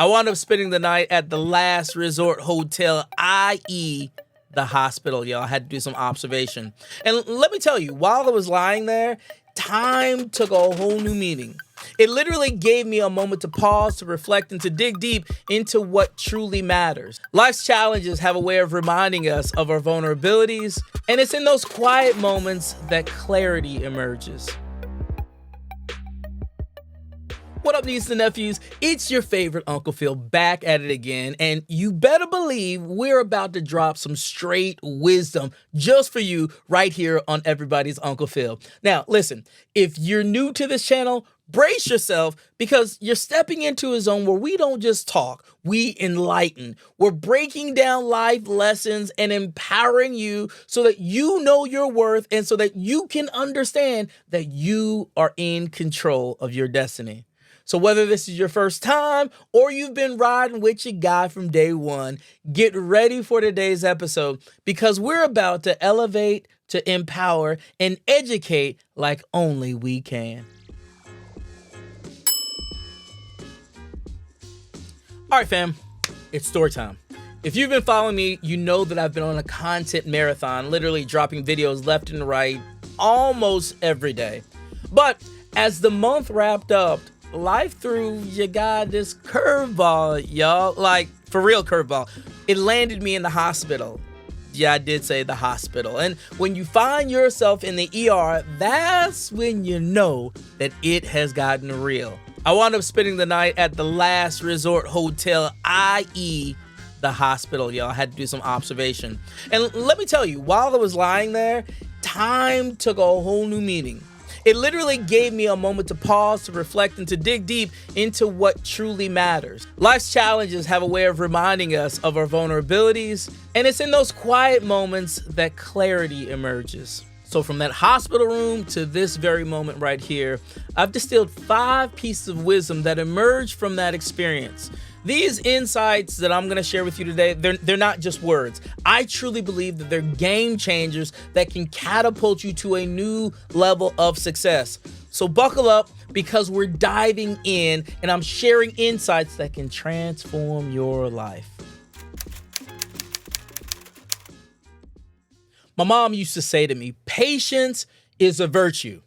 I wound up spending the night at the last resort hotel, i.e. the hospital, y'all. I had to do some observation. And let me tell you, while I was lying there, time took a whole new meaning. It literally gave me a moment to pause, to reflect, and to dig deep into what truly matters. Life's challenges have a way of reminding us of our vulnerabilities, and it's in those quiet moments that clarity emerges. What up, nieces and nephews? It's your favorite Uncle Phil back at it again, and you better believe we're about to drop some straight wisdom just for you right here on Everybody's Uncle Phil. Now, listen, if you're new to this channel, brace yourself because you're stepping into a zone where we don't just talk, we enlighten. We're breaking down life lessons and empowering you so that you know your worth and so that you can understand that you are in control of your destiny. So whether this is your first time or you've been riding with your guy from day one, get ready for today's episode because we're about to elevate, to empower, and educate like only we can. All right, fam, it's story time. If you've been following me, you know that I've been on a content marathon, literally dropping videos left and right almost every day. But as the month wrapped up, life threw you got this curveball, y'all. Like, for real curveball. It landed me in the hospital. Yeah, I did say the hospital. And when you find yourself in the ER, that's when you know that it has gotten real. I wound up spending the night at the last resort hotel, i.e. the hospital, y'all. I had to do some observation. And let me tell you, while I was lying there, time took a whole new meaning. It literally gave me a moment to pause, to reflect, and to dig deep into what truly matters. Life's challenges have a way of reminding us of our vulnerabilities, and it's in those quiet moments that clarity emerges. So from that hospital room to this very moment right here, I've distilled 5 pieces of wisdom that emerged from that experience. These insights that I'm going to share with you today, they're not just words. I truly believe that they're game changers that can catapult you to a new level of success. So buckle up because we're diving in and I'm sharing insights that can transform your life. My mom used to say to me, patience is a virtue.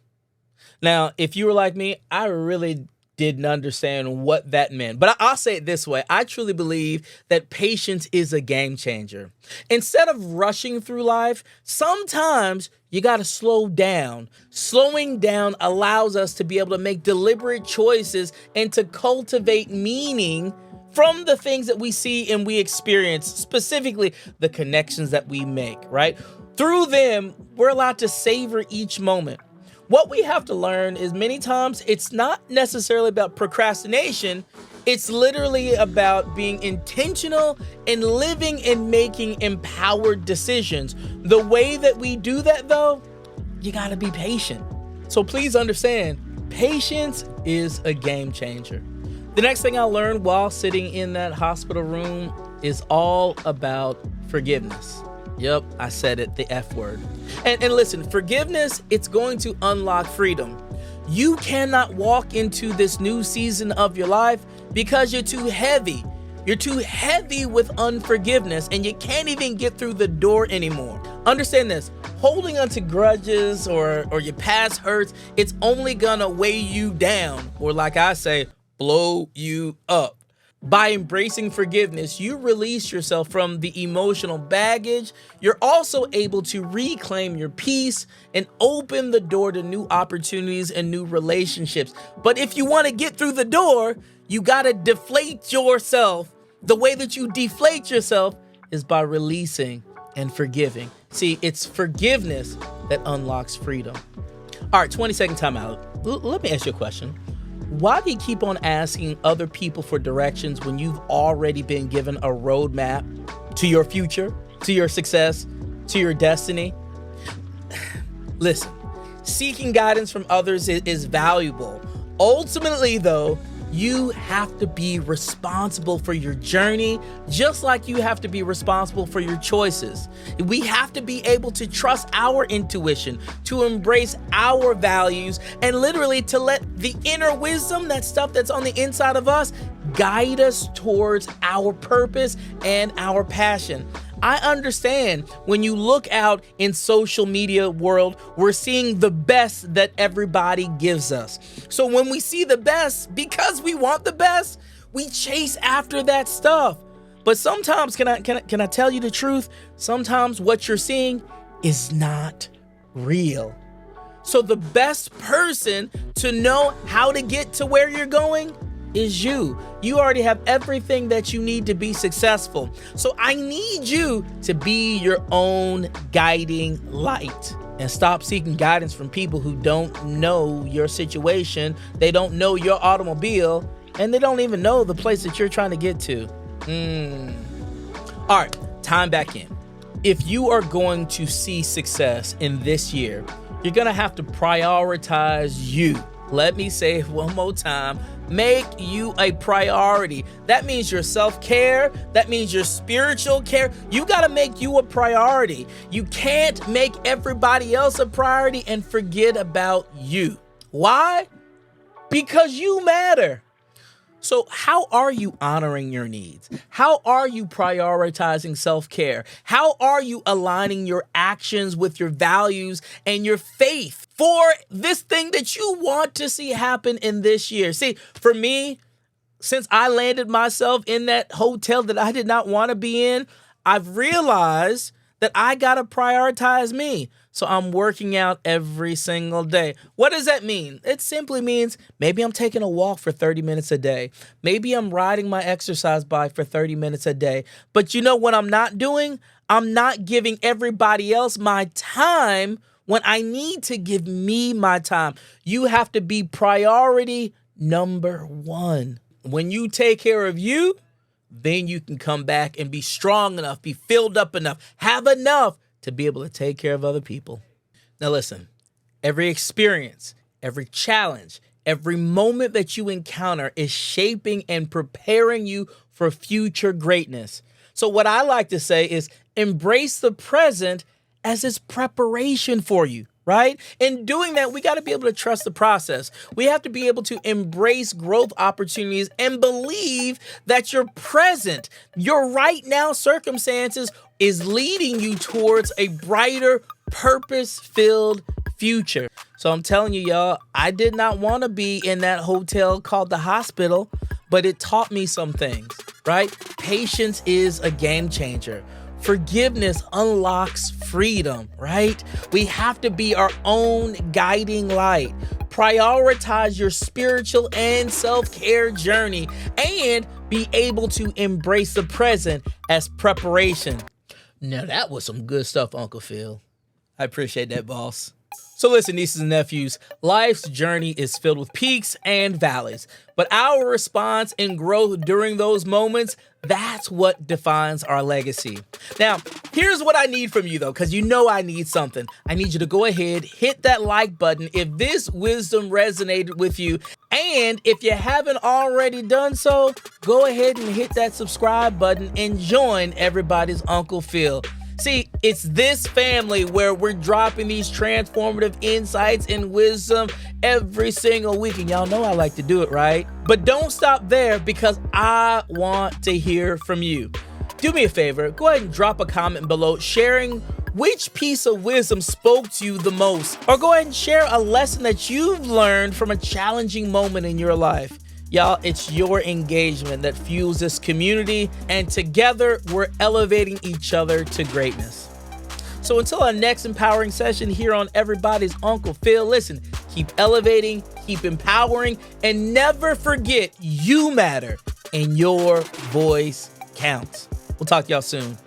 Now, if you were like me, I really didn't understand what that meant. But I'll say it this way. I truly believe that patience is a game changer. Instead of rushing through life, sometimes you got to slow down. Slowing down allows us to be able to make deliberate choices and to cultivate meaning from the things that we see and we experience, specifically the connections that we make, right? Through them, we're allowed to savor each moment. What we have to learn is many times it's not necessarily about procrastination. It's literally about being intentional and living and making empowered decisions. The way that we do that, though, you got to be patient. So please understand, patience is a game changer. The next thing I learned while sitting in that hospital room is all about forgiveness. Yep, I said it, the F word. And listen, forgiveness, it's going to unlock freedom. You cannot walk into this new season of your life because you're too heavy. You're too heavy with unforgiveness and you can't even get through the door anymore. Understand this, holding onto grudges or your past hurts, it's only gonna weigh you down, or like I say, blow you up. By embracing forgiveness, you release yourself from the emotional baggage. You're also able to reclaim your peace and open the door to new opportunities and new relationships. But if you want to get through the door, you got to deflate yourself. The way that you deflate yourself is by releasing and forgiving. See, it's forgiveness that unlocks freedom. All right, 20-second timeout. Let me ask you a question. Why do you keep on asking other people for directions when you've already been given a roadmap to your future, to your success, to your destiny? Listen, seeking guidance from others is valuable. Ultimately, though, you have to be responsible for your journey, just like you have to be responsible for your choices. We have to be able to trust our intuition, to embrace our values, and literally to let the inner wisdom, that stuff that's on the inside of us, guide us towards our purpose and our passion. I understand when you look out in social media world, we're seeing the best that everybody gives us. So when we see the best, because we want the best, we chase after that stuff. But sometimes, can I tell you the truth? Sometimes what you're seeing is not real. So the best person to know how to get to where you're going is you. You already have everything that you need to be successful. So I need you to be your own guiding light and stop seeking guidance from people who don't know your situation. They don't know your automobile, and they don't even know the place that you're trying to get to. All right, time back in. If you are going to see success in this year, you're going to have to prioritize you. Let me say it one more time. Make you a priority. That means your self-care. That means your spiritual care. You got to make you a priority. You can't make everybody else a priority and forget about you. Why? Because you matter. So how are you honoring your needs? How are you prioritizing self-care? How are you aligning your actions with your values and your faith for this thing that you want to see happen in this year? See, for me, since I landed myself in that hotel that I did not want to be in, I've realized that I got to prioritize me. So I'm working out every single day. What does that mean? It simply means maybe I'm taking a walk for 30 minutes a day. Maybe I'm riding my exercise bike for 30 minutes a day. But you know what I'm not doing? I'm not giving everybody else my time when I need to give me my time. You have to be priority number one. When you take care of you, then you can come back and be strong enough, be filled up enough, have enough to be able to take care of other people. Now listen, every experience, every challenge, every moment that you encounter is shaping and preparing you for future greatness. So what I like to say is embrace the present as its preparation for you, right? In doing that, we got to be able to trust the process. We have to be able to embrace growth opportunities and believe that your present, your right now circumstances is leading you towards a brighter, purpose-filled future. So I'm telling you, y'all, I did not want to be in that hotel called the hospital, but it taught me some things, right? Patience is a game changer. Forgiveness unlocks freedom, right? We have to be our own guiding light. Prioritize your spiritual and self-care journey and be able to embrace the present as preparation. Now that was some good stuff, Uncle Phil. I appreciate that, boss. So listen, nieces and nephews, life's journey is filled with peaks and valleys, but our response and growth during those moments, that's what defines our legacy. Now, here's what I need from you though, because you know I need something. I need you to go ahead, hit that like button if this wisdom resonated with you. And if you haven't already done so, go ahead and hit that subscribe button and join everybody's Uncle Phil. See, it's this family where we're dropping these transformative insights and wisdom every single week. And y'all know I like to do it, right? But don't stop there because I want to hear from you. Do me a favor, go ahead and drop a comment below sharing which piece of wisdom spoke to you the most. Or go ahead and share a lesson that you've learned from a challenging moment in your life. Y'all, it's your engagement that fuels this community, and together we're elevating each other to greatness. So until our next empowering session here on Everybody's Uncle Phil, listen, keep elevating, keep empowering, and never forget you matter and your voice counts. We'll talk to y'all soon.